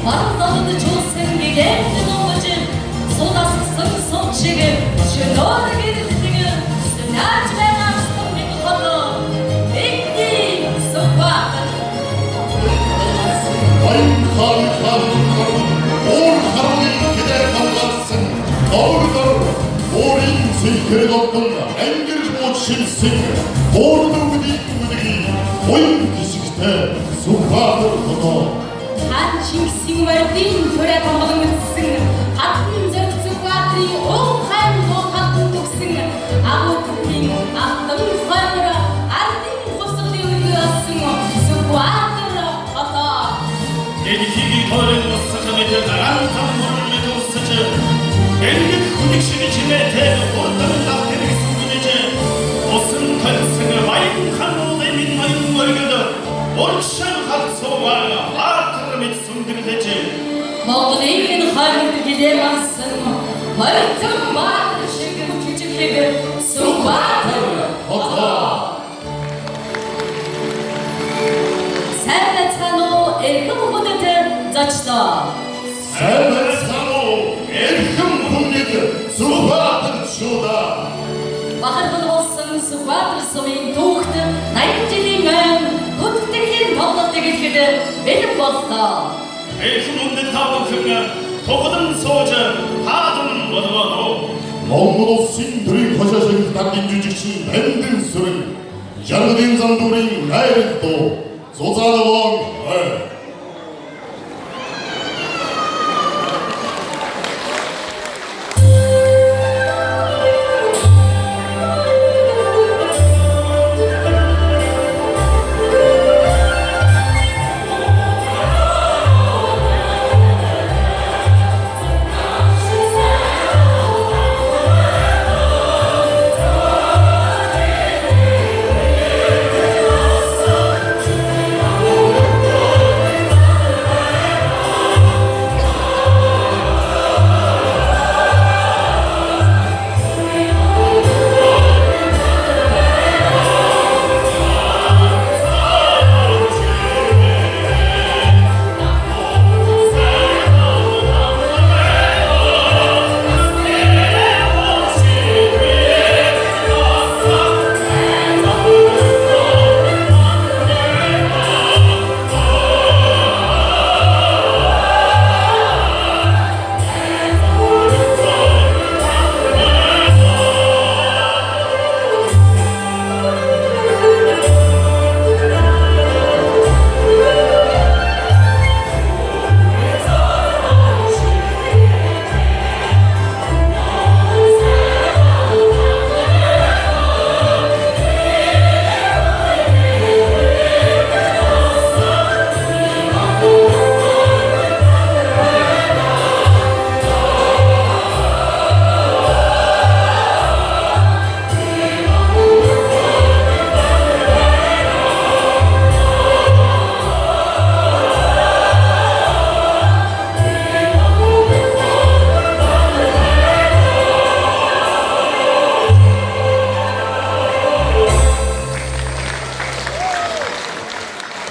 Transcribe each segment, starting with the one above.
Varlığını çoğsengige nomacın Solasısın son çıgı Şunor gerildiği Sünnet ve astım bir konu Ekti soğuklar Ayın karlı Or karlı gider kallarsın Doğrudur Orin silkeri dokunma Engir boçilsin Ordu gıdık Oyun kişikte Sukadır konu Hançingsin verdin töre tamamını tütsün Hattın zırtı kuatri o kalbo hattın tüksün Ağıtın ahtın farıra Ardın fısıldı uyuyorsun Sukuatır hata Dediki torun sıkımıdır Naran tamurun metu sıçı Engin kunikşin içine tel Ortanın lahteri sürdürece Osın karısını Mayın kanul emin mayın bölgüdü Orçan halk soğuğa Artırım et sündürülece Moğul evin halini gidemezsin Varıtım vardır şekil küçüklüğü Sukuatır hata Servet o erkim kudeti zaçta Servet sanu Erkim kunneti Sukadır şuda Bahar bunu olsun sukuatır soğuyun tuğdu Naymciliğin Kuttekin tavlatı geçirdi benim bosta Erşunun tavı kırgı Tokudun soğucu Hadın vadıvadı Mongol sin드린 거자식 닦인 주직시 밴든 수른 장르된 장도린 나이를 또 소자노원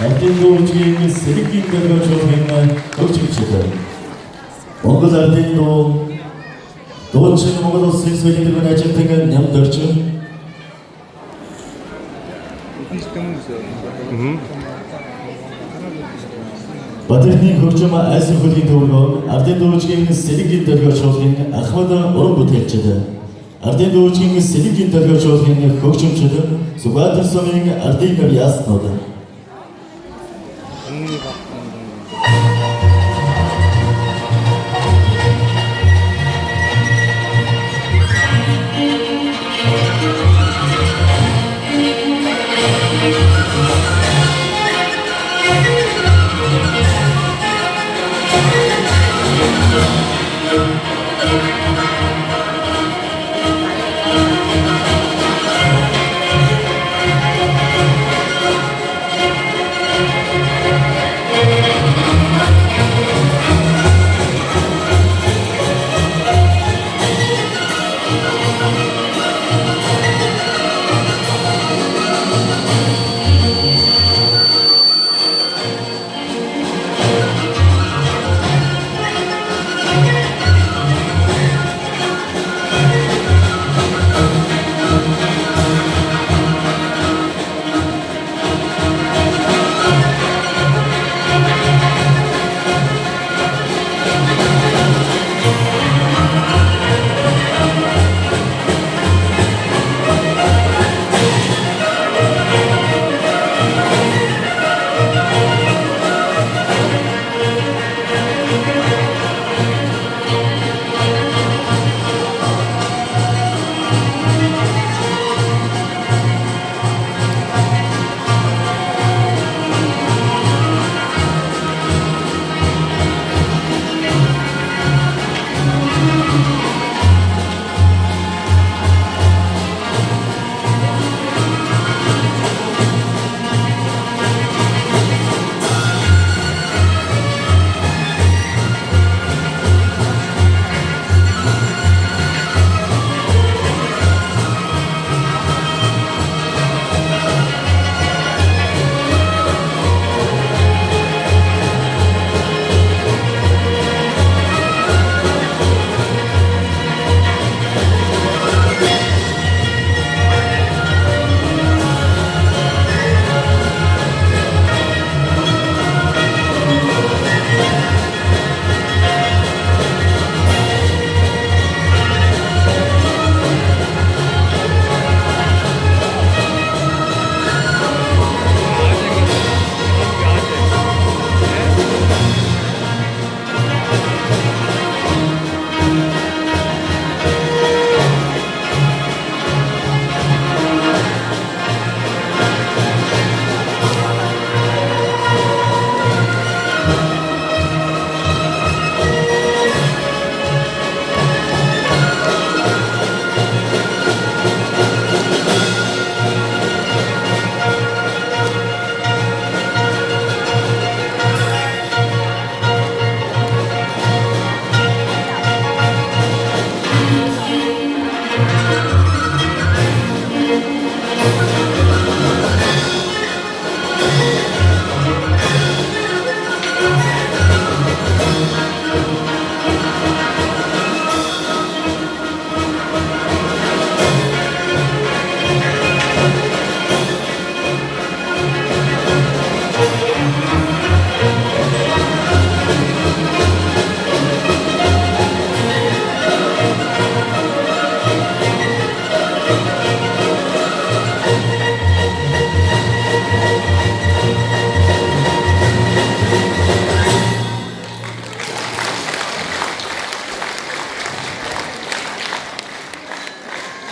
ардын сэлгийн 조성했는 덕질치들 Монгол ардын дуу дуучин Монгол улсын солиотрын ажилтан нямдорч Батэрний хөгжим айсан хөлийн төвлөө ардын дуучгийн сэлгийн төлөвчдийн Ахмад уран бүтээлчд ардын дуучгийн сэлгийн төлөвчдийн хөгжимчд Сугатар сумын ардын яснууд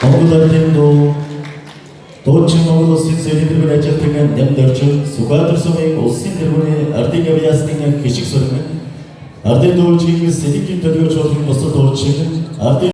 Монгол ардын дуу дуучин Монгол улсын соёлын тэргүүн ажилтан Нямдорчин Сүхбаатар сумын улсын тэргүүний ардын авьяасны хишиг сургамж ардын дуучин Сэлэнгийн төлөөлөгч болон бусад дуучин ардын